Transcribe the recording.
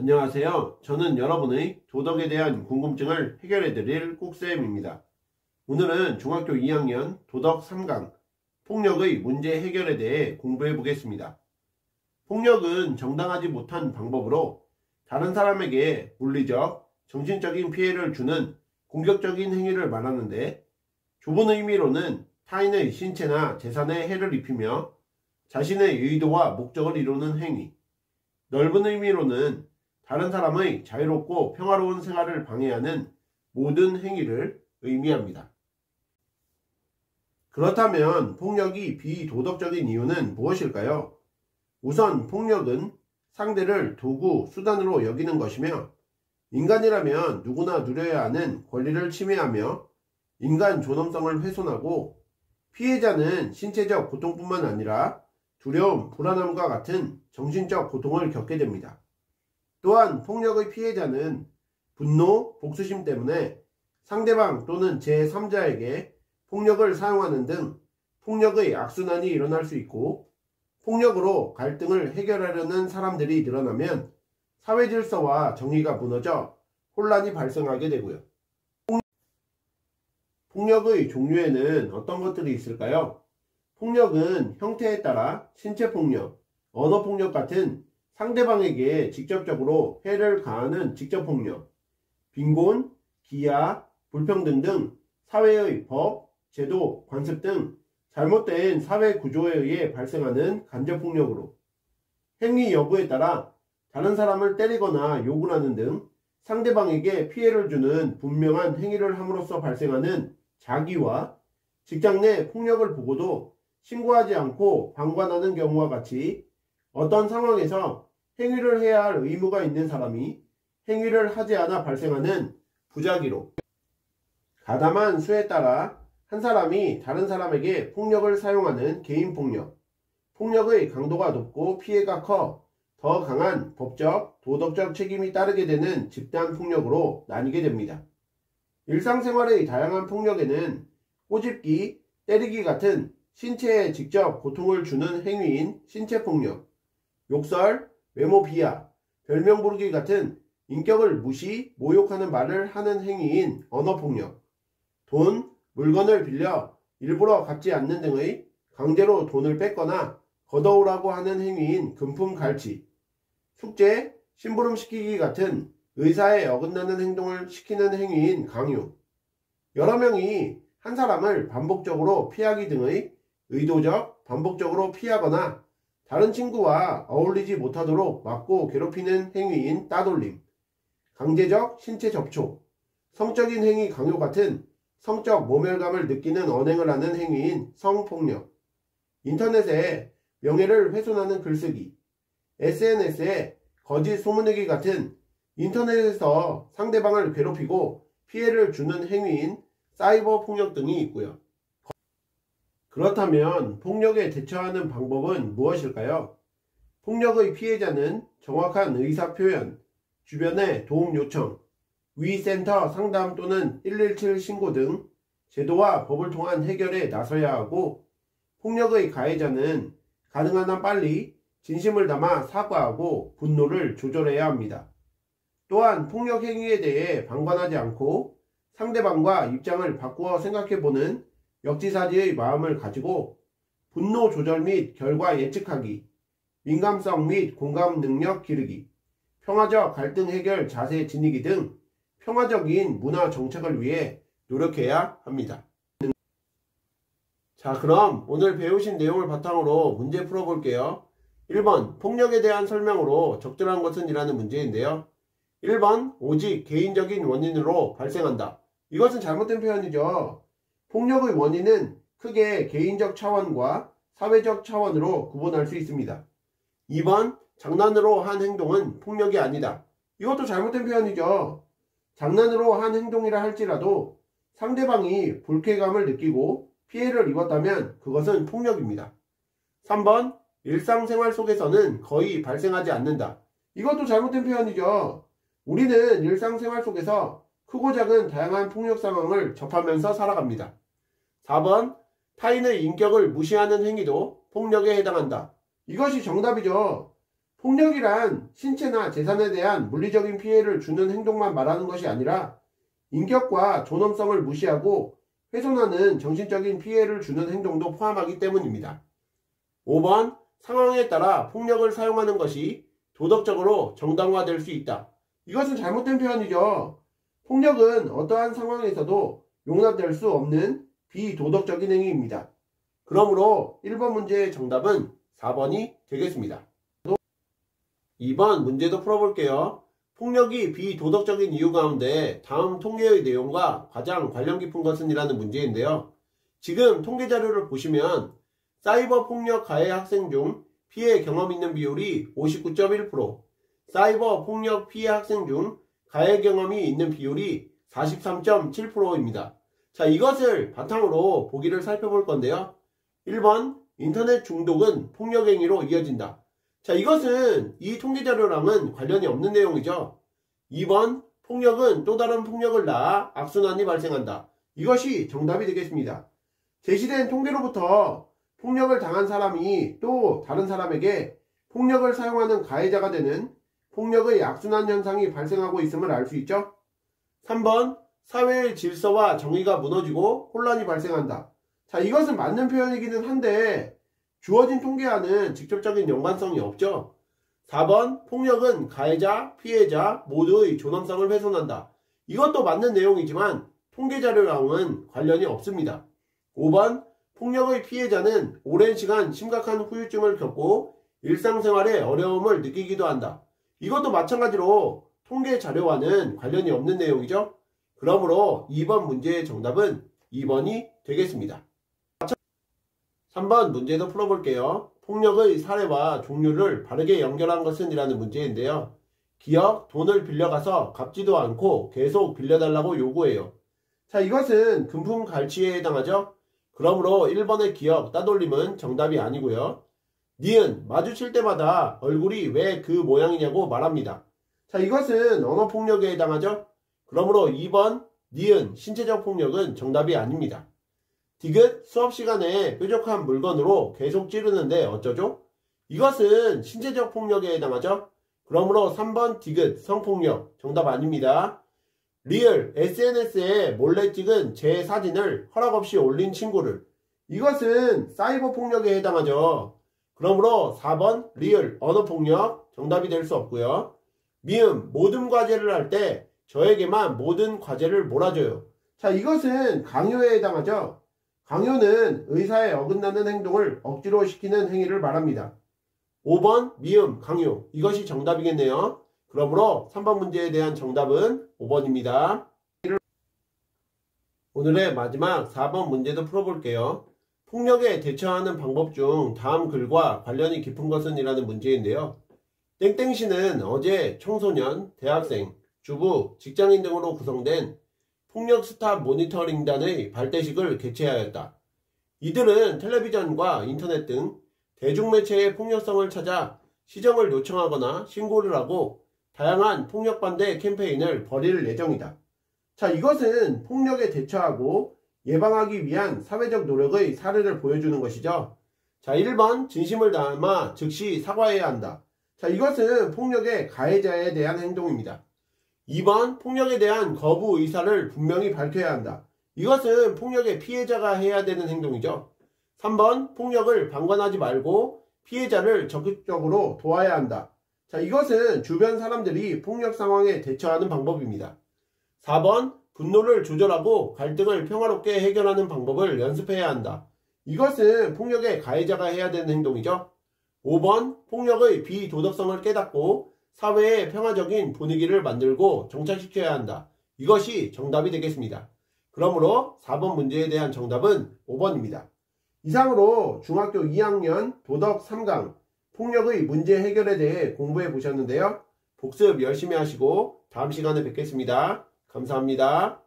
안녕하세요. 저는 여러분의 도덕에 대한 궁금증을 해결해 드릴 꾹쌤입니다. 오늘은 중학교 2학년 도덕 3강 폭력의 문제 해결에 대해 공부해 보겠습니다. 폭력은 정당하지 못한 방법으로 다른 사람에게 물리적, 정신적인 피해를 주는 공격적인 행위를 말하는데, 좁은 의미로는 타인의 신체나 재산에 해를 입히며 자신의 의도와 목적을 이루는 행위, 넓은 의미로는 다른 사람의 자유롭고 평화로운 생활을 방해하는 모든 행위를 의미합니다. 그렇다면 폭력이 비도덕적인 이유는 무엇일까요? 우선 폭력은 상대를 도구, 수단으로 여기는 것이며, 인간이라면 누구나 누려야 하는 권리를 침해하며 인간 존엄성을 훼손하고, 피해자는 신체적 고통뿐만 아니라 두려움, 불안함과 같은 정신적 고통을 겪게 됩니다. 또한 폭력의 피해자는 분노, 복수심 때문에 상대방 또는 제3자에게 폭력을 사용하는 등 폭력의 악순환이 일어날 수 있고, 폭력으로 갈등을 해결하려는 사람들이 늘어나면 사회 질서와 정의가 무너져 혼란이 발생하게 되고요. 폭력의 종류에는 어떤 것들이 있을까요? 폭력은 형태에 따라 신체폭력, 언어폭력 같은 상대방에게 직접적으로 해를 가하는 직접폭력, 빈곤, 기아, 불평등 등 사회의 법, 제도, 관습 등 잘못된 사회 구조에 의해 발생하는 간접폭력으로, 행위 여부에 따라 다른 사람을 때리거나 욕을 하는 등 상대방에게 피해를 주는 분명한 행위를 함으로써 발생하는 자기와, 직장 내 폭력을 보고도 신고하지 않고 방관하는 경우와 같이 어떤 상황에서 행위를 해야 할 의무가 있는 사람이 행위를 하지 않아 발생하는 부작위로, 가담한 수에 따라 한 사람이 다른 사람에게 폭력을 사용하는 개인폭력, 폭력의 강도가 높고 피해가 커 더 강한 법적, 도덕적 책임이 따르게 되는 집단폭력으로 나뉘게 됩니다. 일상생활의 다양한 폭력에는 꼬집기, 때리기 같은 신체에 직접 고통을 주는 행위인 신체폭력, 욕설, 외모 비하, 별명 부르기 같은 인격을 무시, 모욕하는 말을 하는 행위인 언어폭력, 돈, 물건을 빌려 일부러 갚지 않는 등의 강제로 돈을 뺏거나 걷어오라고 하는 행위인 금품갈취, 숙제, 심부름시키기 같은 의사에 어긋나는 행동을 시키는 행위인 강요, 여러 명이 한 사람을 반복적으로 피하기 등의 의도적, 반복적으로 피하거나 다른 친구와 어울리지 못하도록 막고 괴롭히는 행위인 따돌림, 강제적 신체 접촉, 성적인 행위 강요 같은 성적 모멸감을 느끼는 언행을 하는 행위인 성폭력, 인터넷에 명예를 훼손하는 글쓰기, SNS에 거짓 소문내기 같은 인터넷에서 상대방을 괴롭히고 피해를 주는 행위인 사이버 폭력 등이 있고요. 그렇다면 폭력에 대처하는 방법은 무엇일까요? 폭력의 피해자는 정확한 의사표현, 주변의 도움 요청, 위센터 상담 또는 117 신고 등 제도와 법을 통한 해결에 나서야 하고, 폭력의 가해자는 가능한 한 빨리 진심을 담아 사과하고 분노를 조절해야 합니다. 또한 폭력 행위에 대해 방관하지 않고 상대방과 입장을 바꾸어 생각해보는 역지사지의 마음을 가지고 분노 조절 및 결과 예측하기, 민감성 및 공감 능력 기르기, 평화적 갈등 해결 자세 지니기 등 평화적인 문화 정착을 위해 노력해야 합니다. 자, 그럼 오늘 배우신 내용을 바탕으로 문제 풀어볼게요. 1번 폭력에 대한 설명으로 적절한 것은 이라는 문제인데요. 1번 오직 개인적인 원인으로 발생한다. 이것은 잘못된 표현이죠. 폭력의 원인은 크게 개인적 차원과 사회적 차원으로 구분할 수 있습니다. 2번 장난으로 한 행동은 폭력이 아니다. 이것도 잘못된 표현이죠. 장난으로 한 행동이라 할지라도 상대방이 불쾌감을 느끼고 피해를 입었다면 그것은 폭력입니다. 3번 일상생활 속에서는 거의 발생하지 않는다. 이것도 잘못된 표현이죠. 우리는 일상생활 속에서 크고 작은 다양한 폭력 상황을 접하면서 살아갑니다. 4번 타인의 인격을 무시하는 행위도 폭력에 해당한다. 이것이 정답이죠. 폭력이란 신체나 재산에 대한 물리적인 피해를 주는 행동만 말하는 것이 아니라 인격과 존엄성을 무시하고 훼손하는 정신적인 피해를 주는 행동도 포함하기 때문입니다. 5번, 상황에 따라 폭력을 사용하는 것이 도덕적으로 정당화될 수 있다. 이것은 잘못된 표현이죠. 폭력은 어떠한 상황에서도 용납될 수 없는 비도덕적인 행위입니다. 그러므로 1번 문제의 정답은 4번이 되겠습니다. 2번 문제도 풀어볼게요. 폭력이 비도덕적인 이유 가운데 다음 통계의 내용과 가장 관련 깊은 것은 이라는 문제인데요. 지금 통계 자료를 보시면 사이버 폭력 가해 학생 중 피해 경험 있는 비율이 59.1%, 사이버 폭력 피해 학생 중 가해 경험이 있는 비율이 43.7%입니다. 자, 이것을 바탕으로 보기를 살펴볼 건데요. 1번, 인터넷 중독은 폭력 행위로 이어진다. 자, 이것은 이 통계 자료랑은 관련이 없는 내용이죠. 2번, 폭력은 또 다른 폭력을 낳아 악순환이 발생한다. 이것이 정답이 되겠습니다. 제시된 통계로부터 폭력을 당한 사람이 또 다른 사람에게 폭력을 사용하는 가해자가 되는 폭력의 악순환 현상이 발생하고 있음을 알 수 있죠. 3번, 사회의 질서와 정의가 무너지고 혼란이 발생한다. 자, 이것은 맞는 표현이기는 한데 주어진 통계와는 직접적인 연관성이 없죠. 4번, 폭력은 가해자, 피해자 모두의 존엄성을 훼손한다. 이것도 맞는 내용이지만 통계 자료랑은 관련이 없습니다. 5번, 폭력의 피해자는 오랜 시간 심각한 후유증을 겪고 일상생활에 어려움을 느끼기도 한다. 이것도 마찬가지로 통계 자료와는 관련이 없는 내용이죠. 그러므로 2번 문제의 정답은 2번이 되겠습니다. 3번 문제도 풀어볼게요. 폭력의 사례와 종류를 바르게 연결한 것은 이라는 문제인데요. 기억, 돈을 빌려가서 갚지도 않고 계속 빌려달라고 요구해요. 자, 이것은 금품갈취에 해당하죠. 그러므로 1번의 기억, 따돌림은 정답이 아니고요. 니은, 마주칠 때마다 얼굴이 왜 그 모양이냐고 말합니다. 자, 이것은 언어폭력에 해당하죠. 그러므로 2번, 니은, 신체적 폭력은 정답이 아닙니다. 디귿, 수업 시간에 뾰족한 물건으로 계속 찌르는데 어쩌죠? 이것은 신체적 폭력에 해당하죠. 그러므로 3번 디귿, 성폭력, 정답 아닙니다. 리을, SNS에 몰래 찍은 제 사진을 허락 없이 올린 친구를. 이것은 사이버 폭력에 해당하죠. 그러므로 4번 리을, 언어폭력, 정답이 될 수 없고요. 미음, 모든 과제를 할 때 저에게만 모든 과제를 몰아줘요. 자, 이것은 강요에 해당하죠. 강요는 의사에 어긋나는 행동을 억지로 시키는 행위를 말합니다. 5번 미음, 강요. 이것이 정답이겠네요. 그러므로 3번 문제에 대한 정답은 5번입니다. 오늘의 마지막 4번 문제도 풀어볼게요. 폭력에 대처하는 방법 중 다음 글과 관련이 깊은 것은 이라는 문제인데요. 땡땡씨는 어제 청소년, 대학생, 주부, 직장인 등으로 구성된 폭력 스탑 모니터링단의 발대식을 개최하였다. 이들은 텔레비전과 인터넷 등 대중매체의 폭력성을 찾아 시정을 요청하거나 신고를 하고 다양한 폭력 반대 캠페인을 벌일 예정이다. 자, 이것은 폭력에 대처하고 예방하기 위한 사회적 노력의 사례를 보여주는 것이죠. 자, 1번 진심을 담아 즉시 사과해야 한다. 자, 이것은 폭력의 가해자에 대한 행동입니다. 2번 폭력에 대한 거부 의사를 분명히 밝혀야 한다. 이것은 폭력의 피해자가 해야 되는 행동이죠. 3번 폭력을 방관하지 말고 피해자를 적극적으로 도와야 한다. 자, 이것은 주변 사람들이 폭력 상황에 대처하는 방법입니다. 4번 분노를 조절하고 갈등을 평화롭게 해결하는 방법을 연습해야 한다. 이것은 폭력의 가해자가 해야 되는 행동이죠. 5번 폭력의 비도덕성을 깨닫고 사회의 평화적인 분위기를 만들고 정착시켜야 한다. 이것이 정답이 되겠습니다. 그러므로 4번 문제에 대한 정답은 5번입니다. 이상으로 중학교 2학년 도덕 3강 폭력의 문제 해결에 대해 공부해 보셨는데요. 복습 열심히 하시고 다음 시간에 뵙겠습니다. 감사합니다.